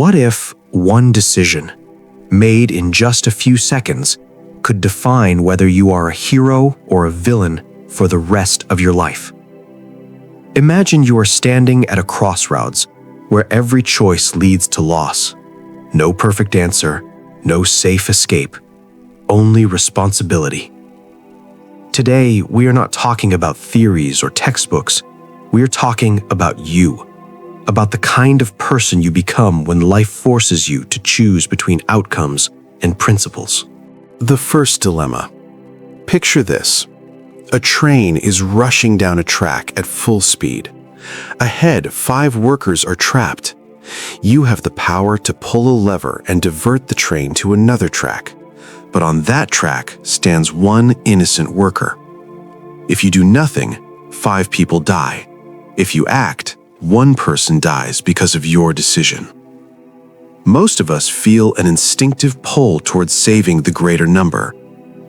What if one decision, made in just a few seconds, could define whether you are a hero or a villain for the rest of your life? Imagine you are standing at a crossroads where every choice leads to loss. No perfect answer, no safe escape, only responsibility. Today, we are not talking about theories or textbooks. We are talking about you, about the kind of person you become when life forces you to choose between outcomes and principles. The first dilemma. Picture this. A train is rushing down a track at full speed. Ahead, 5 workers are trapped. You have the power to pull a lever and divert the train to another track. But on that track stands one innocent worker. If you do nothing, 5 people die. If you act, 1 person dies because of your decision. Most of us feel an instinctive pull towards saving the greater number.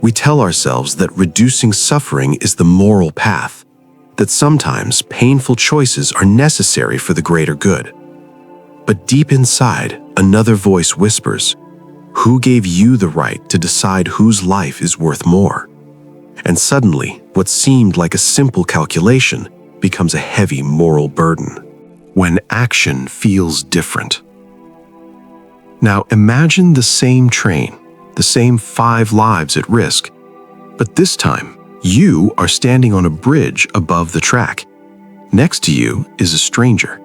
We tell ourselves that reducing suffering is the moral path, that sometimes painful choices are necessary for the greater good. But deep inside, another voice whispers, "Who gave you the right to decide whose life is worth more?" And suddenly, what seemed like a simple calculation becomes a heavy moral burden, when action feels different. Now imagine the same train, the same 5 lives at risk, but this time, you are standing on a bridge above the track. Next to you is a stranger.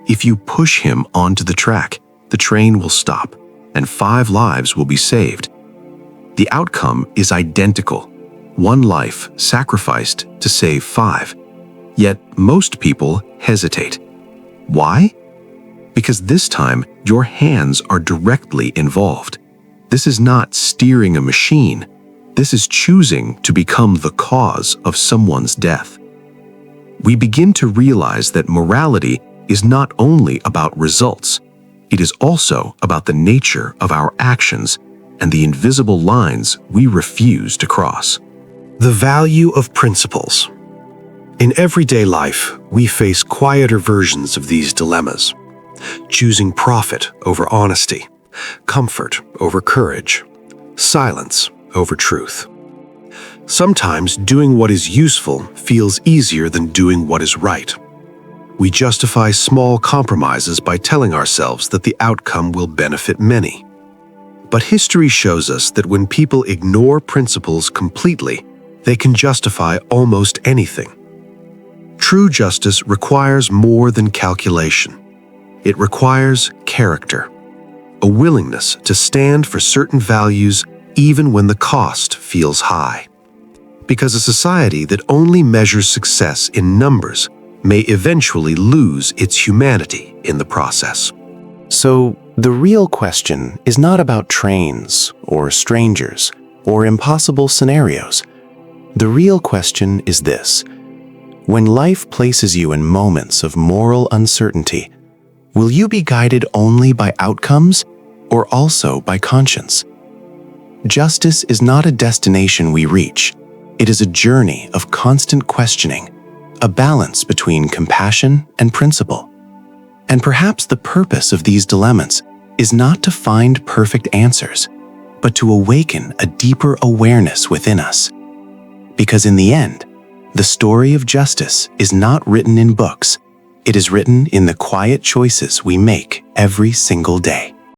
If you push him onto the track, the train will stop, and 5 lives will be saved. The outcome is identical, 1 life sacrificed to save 5. Yet most people hesitate. Why? Because this time, your hands are directly involved. This is not steering a machine. This is choosing to become the cause of someone's death. We begin to realize that morality is not only about results, it is also about the nature of our actions and the invisible lines we refuse to cross. The value of principles. In everyday life, we face quieter versions of these dilemmas, choosing profit over honesty, comfort over courage, silence over truth. Sometimes doing what is useful feels easier than doing what is right. We justify small compromises by telling ourselves that the outcome will benefit many. But history shows us that when people ignore principles completely, they can justify almost anything. True justice requires more than calculation. It requires character, a willingness to stand for certain values even when the cost feels high. Because a society that only measures success in numbers may eventually lose its humanity in the process. So, the real question is not about trains or strangers or impossible scenarios. The real question is this: when life places you in moments of moral uncertainty, will you be guided only by outcomes or also by conscience? Justice is not a destination we reach. It is a journey of constant questioning, a balance between compassion and principle. And perhaps the purpose of these dilemmas is not to find perfect answers, but to awaken a deeper awareness within us. Because in the end, the story of justice is not written in books. It is written in the quiet choices we make every single day.